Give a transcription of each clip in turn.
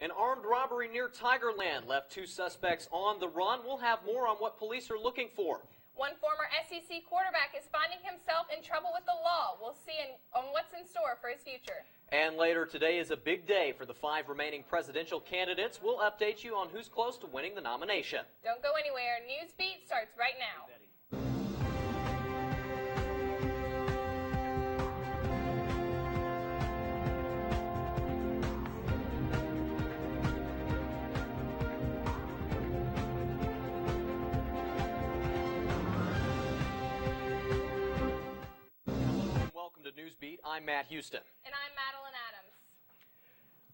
An armed robbery near Tigerland left 2 suspects on the run. We'll have more on what police are looking for. One former SEC quarterback is finding himself in trouble with the law. We'll see on what's in store for his future. And later today is a big day for the 5 remaining presidential candidates. We'll update you on who's close to winning the nomination. Don't go anywhere. Newsbeat starts right now. Newsbeat, I'm Matt Houston. And I'm Madeline Adams.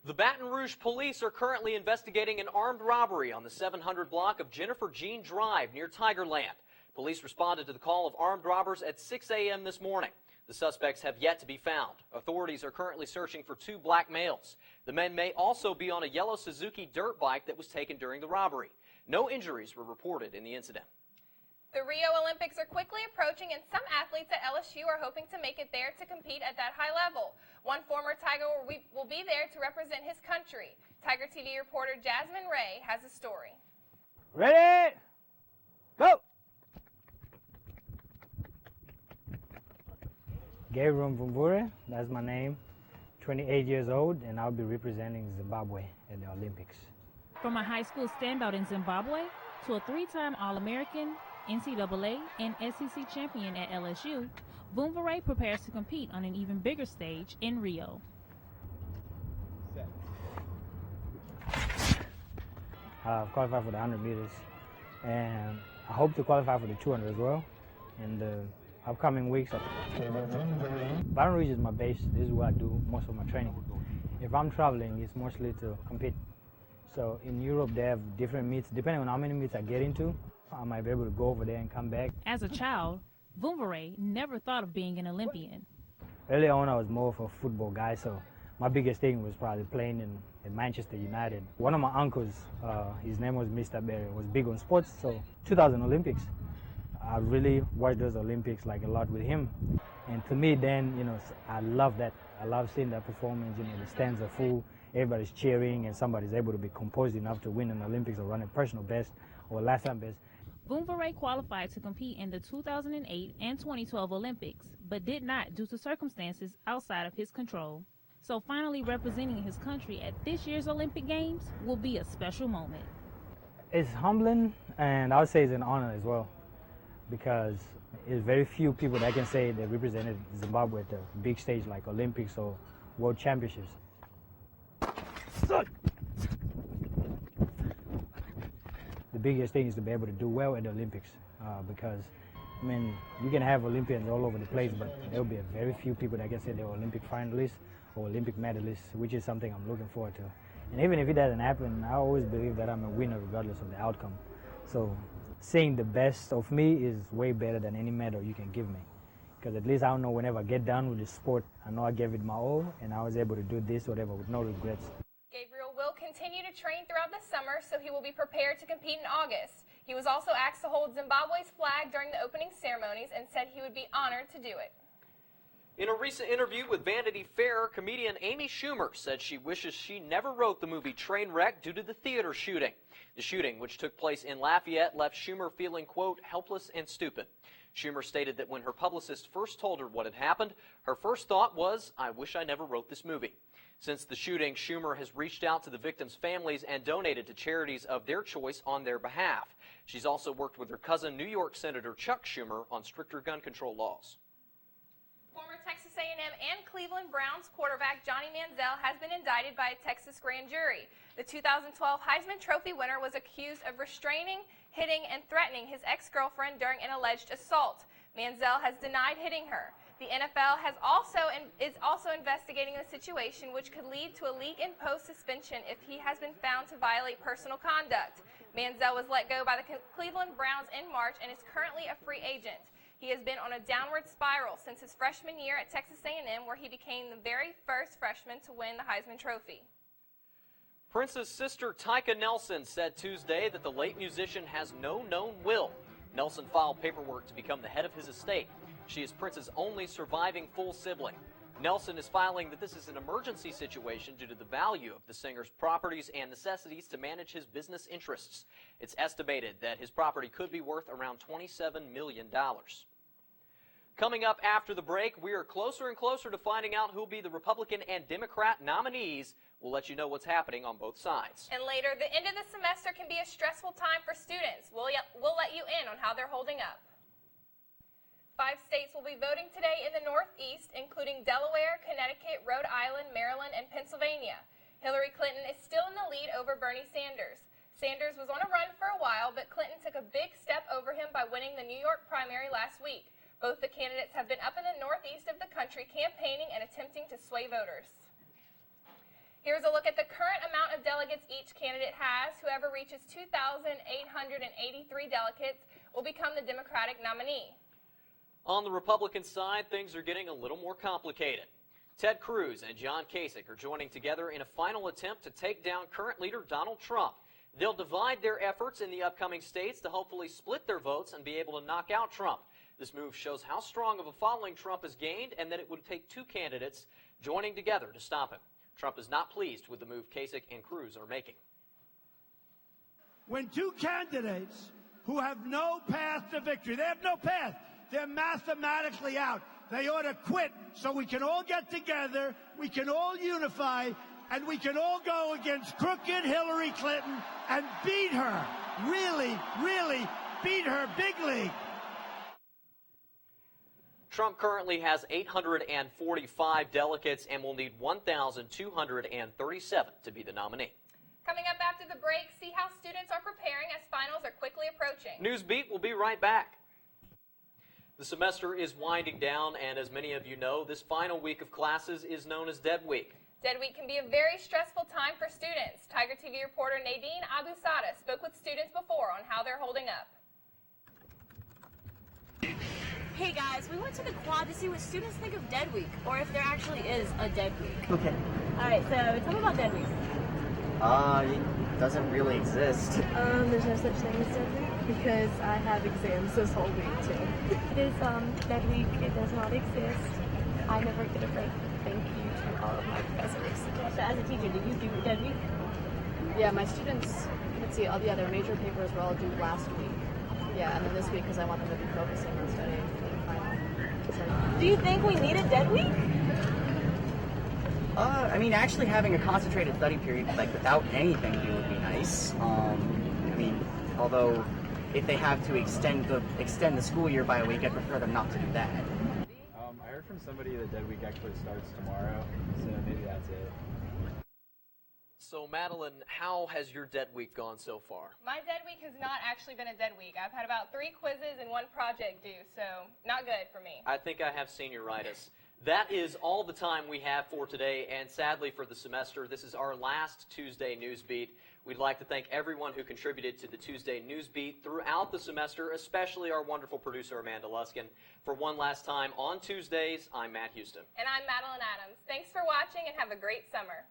The Baton Rouge police are currently investigating an armed robbery on the 700 block of Jennifer Jean Drive near Tigerland. Police responded to the call of armed robbers at 6 a.m. this morning. The suspects have yet to be found. Authorities are currently searching for 2 black males. The men may also be on a yellow Suzuki dirt bike that was taken during the robbery. No injuries were reported in the incident. The Rio Olympics are quickly approaching, and some athletes at LSU are hoping to make it there to compete at that high level. One former Tiger will be there to represent his country. Tiger TV reporter Jasmine Ray has a story. Ready? Go! Gabriel Mvumvure, that's my name. 28 years old, and I'll be representing Zimbabwe at the Olympics. From a high school standout in Zimbabwe to a 3-time All-American, NCAA and SEC champion at LSU, Mvumvure prepares to compete on an even bigger stage in Rio. I've qualified for the 100 meters, and I hope to qualify for the 200 as well in the upcoming weeks. Baton Rouge is my base. This is where I do most of my training. If I'm traveling, it's mostly to compete. So in Europe, they have different meets. Depending on how many meets I get into, I might be able to go over there and come back. As a child, Mvumvure never thought of being an Olympian. Early on, I was more of a football guy, so my biggest thing was probably playing in Manchester United. One of my uncles, his name was Mr. Berry, was big on sports, so 2000 Olympics. I really watched those Olympics like a lot with him. And to me then, I love that. I love seeing that performance, the stands are full, everybody's cheering, and somebody's able to be composed enough to win an Olympics or run a personal best or lifetime best. Mvumvure qualified to compete in the 2008 and 2012 Olympics, but did not due to circumstances outside of his control. So finally representing his country at this year's Olympic Games will be a special moment. It's humbling, and I would say it's an honor as well, because there's very few people that can say they represented Zimbabwe at the big stage like Olympics or World Championships. The biggest thing is to be able to do well at the Olympics, because, you can have Olympians all over the place, but there will be very few people that can say they're Olympic finalists or Olympic medalists, which is something I'm looking forward to. And even if it doesn't happen, I always believe that I'm a winner regardless of the outcome. So seeing the best of me is way better than any medal you can give me, because at least I know whenever I get done with the sport, I know I gave it my all, and I was able to do this, whatever, with no regrets. Gabriel will continue to train throughout the summer, so he will be prepared to compete in August. He was also asked to hold Zimbabwe's flag during the opening ceremonies and said he would be honored to do it. In a recent interview with Vanity Fair, comedian Amy Schumer said she wishes she never wrote the movie Trainwreck due to the theater shooting. The shooting, which took place in Lafayette, left Schumer feeling, quote, helpless and stupid. Schumer stated that when her publicist first told her what had happened, her first thought was, I wish I never wrote this movie. Since the shooting, Schumer has reached out to the victims' families and donated to charities of their choice on their behalf. She's also worked with her cousin, New York Senator Chuck Schumer, on stricter gun control laws. Former Texas A&M and Cleveland Browns quarterback Johnny Manziel has been indicted by a Texas grand jury. The 2012 Heisman Trophy winner was accused of restraining, hitting, and threatening his ex-girlfriend during an alleged assault. Manziel has denied hitting her. The NFL is also investigating the situation, which could lead to a league-imposed suspension if he has been found to violate personal conduct. Manziel was let go by the Cleveland Browns in March and is currently a free agent. He has been on a downward spiral since his freshman year at Texas A&M, where he became the very first freshman to win the Heisman Trophy. Prince's sister Tyka Nelson said Tuesday that the late musician has no known will. Nelson filed paperwork to become the head of his estate. She is Prince's only surviving full sibling. Nelson is filing that this is an emergency situation due to the value of the singer's properties and necessities to manage his business interests. It's estimated that his property could be worth around $27 million. Coming up after the break, we are closer and closer to finding out who will be the Republican and Democrat nominees. We'll let you know what's happening on both sides. And later, the end of the semester can be a stressful time for students. We'll let you in on how they're holding up. 5 states will be voting today in the Northeast, including Delaware, Connecticut, Rhode Island, Maryland, and Pennsylvania. Hillary Clinton is still in the lead over Bernie Sanders. Sanders was on a run for a while, but Clinton took a big step over him by winning the New York primary last week. Both the candidates have been up in the northeast of the country campaigning and attempting to sway voters. Here's a look at the current amount of delegates each candidate has. Whoever reaches 2,883 delegates will become the Democratic nominee. On the Republican side, things are getting a little more complicated. Ted Cruz and John Kasich are joining together in a final attempt to take down current leader Donald Trump. They'll divide their efforts in the upcoming states to hopefully split their votes and be able to knock out Trump. This move shows how strong of a following Trump has gained and that it would take 2 candidates joining together to stop him. Trump is not pleased with the move Kasich and Cruz are making. When 2 candidates who have no path to victory, they have no path. They're mathematically out. They ought to quit so we can all get together, we can all unify, and we can all go against crooked Hillary Clinton and beat her. Really, really beat her big league. Trump currently has 845 delegates and will need 1,237 to be the nominee. Coming up after the break, see how students are preparing as finals are quickly approaching. Newsbeat will be right back. The semester is winding down, and as many of you know, this final week of classes is known as Dead Week. Dead Week can be a very stressful time for students. Tiger TV reporter Nadine Abusada spoke with students before on how they're holding up. Hey guys, we went to the quad to see what students think of Dead Week, or if there actually is a Dead Week. Okay. Alright, so tell me about Dead Week. It doesn't really exist. There's no such thing as Dead Week because I have exams this whole week too. This Dead Week, it does not exist. I never get a break. Thank you to all of my professors. So as a teacher, did you do Dead Week? Yeah, my students, let's see, all the other major papers were all due last week. Yeah, and then this week because I want them to be focusing on studying for the final. So. Do you think we need a Dead Week? I mean, actually having a concentrated study period, like, without anything would be nice. I mean, although, if they have to extend the school year by a week, I'd prefer them not to do that. I heard from somebody that Dead Week actually starts tomorrow, so maybe that's it. So, Madeline, how has your Dead Week gone so far? My Dead Week has not actually been a Dead Week. I've had about 3 quizzes and 1 project due, so not good for me. I think I have senioritis. That is all the time we have for today, and sadly for the semester, this is our last Tuesday Newsbeat. We'd like to thank everyone who contributed to the Tuesday Newsbeat throughout the semester, especially our wonderful producer, Amanda Luskin. For one last time, on Tuesdays, I'm Matt Houston. And I'm Madeline Adams. Thanks for watching and have a great summer.